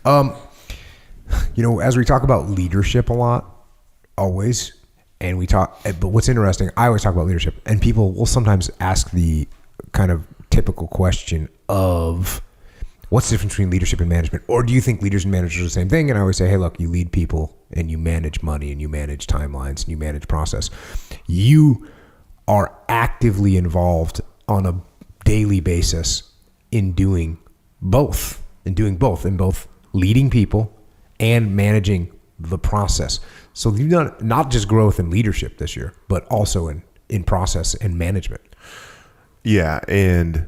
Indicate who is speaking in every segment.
Speaker 1: As we talk about leadership a lot, always, and but what's interesting, I always talk about leadership, and people will sometimes ask the kind of typical question of what's the difference between leadership and management, or do you think leaders and managers are the same thing? And I always say, hey, look, you lead people and you manage money and you manage timelines and you manage process. You are actively involved on a daily basis in doing both, leading people and managing the process. So you've done not just growth and leadership this year, but also in process and management.
Speaker 2: Yeah, and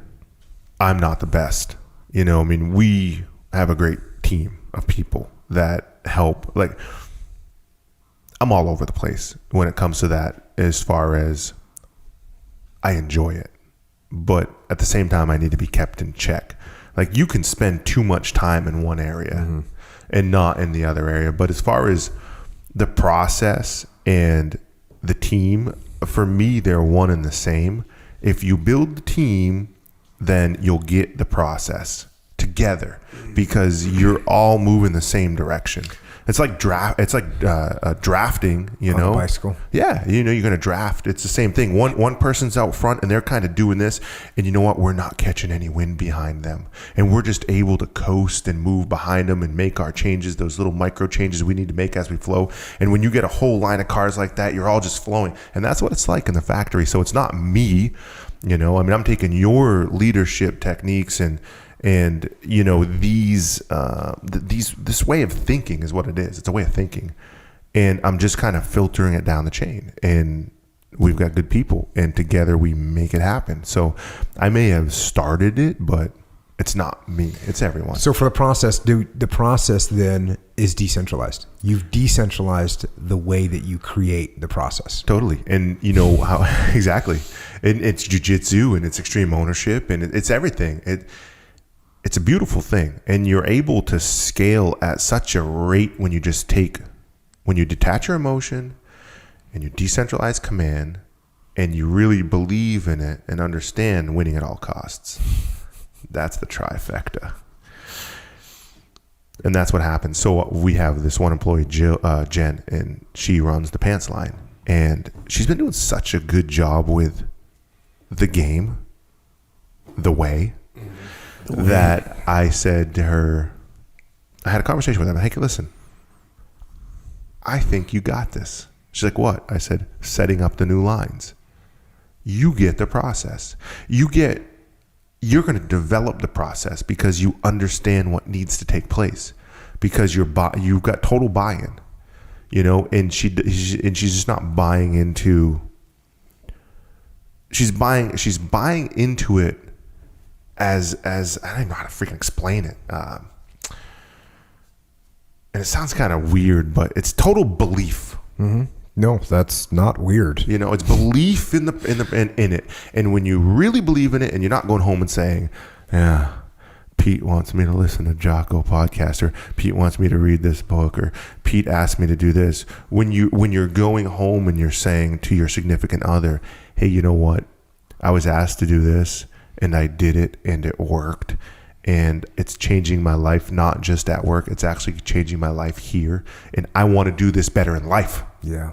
Speaker 2: I'm not the best. We have a great team of people that help. Like, I'm all over the place when it comes to that, as far as I enjoy it. But at the same time, I need to be kept in check. Like, you can spend too much time in one area and not in the other area. But as far as the process and the team, for me, they're one and the same. If you build the team, then you'll get the process together because you're all moving the same direction. It's like drafting,
Speaker 1: On a bicycle.
Speaker 2: Yeah, you're going to draft. It's the same thing. One person's out front and they're kind of doing this, and you know what? We're not catching any wind behind them, and we're just able to coast and move behind them and make our changes, those little micro changes we need to make as we flow. And when you get a whole line of cars like that, you're all just flowing, and that's what it's like in the factory. So it's not me, I'm taking your leadership techniques and this way of thinking is what it is. It's a way of thinking, and I'm just kind of filtering it down the chain. And we've got good people, and together we make it happen. So I may have started it, but it's not me. It's everyone.
Speaker 1: So for the process, the process then is decentralized. You've decentralized the way that you create the process.
Speaker 2: Totally. And how exactly. And it's jiu-jitsu, and it's extreme ownership, and it's everything. It's a beautiful thing, and you're able to scale at such a rate when you detach your emotion and you decentralize command and you really believe in it and understand winning at all costs. That's the trifecta. And that's what happens. So we have this one employee, Jen, and she runs the pants line, and she's been doing such a good job with the game, the way, that I said to her, I had a conversation with her. Hey, listen, I think you got this. She's like, what? I said, setting up the new lines. You get the process. You're going to develop the process because you understand what needs to take place, because you've got total buy-in, and she's just not buying into. She's buying into it. As I don't know how to freaking explain it, and it sounds kind of weird, but it's total belief.
Speaker 1: Mm-hmm. No, that's not weird.
Speaker 2: It's belief in it, and when you really believe in it, and you're not going home and saying, "Yeah, Pete wants me to listen to Jocko Podcast," or "Pete wants me to read this book," or "Pete asked me to do this." When you're going home and you're saying to your significant other, "Hey, you know what? I was asked to do this, and I did it, and it worked, and it's changing my life, not just at work. It's actually changing my life here, and I want to do this better in life." Yeah,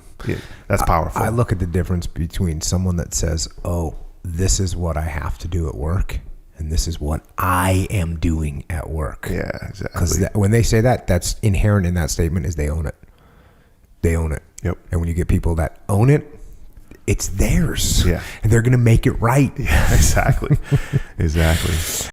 Speaker 2: that's powerful.
Speaker 1: I look at the difference between someone that says, "Oh, this is what I have to do at work, and this is what I am doing at work."
Speaker 2: Yeah, exactly.
Speaker 1: Because when they say that, that's inherent in that statement is they own it. They own it.
Speaker 2: Yep.
Speaker 1: And when you get people that own it, it's theirs.
Speaker 2: Yeah.
Speaker 1: And they're going to make it right.
Speaker 2: Yeah, exactly. Exactly.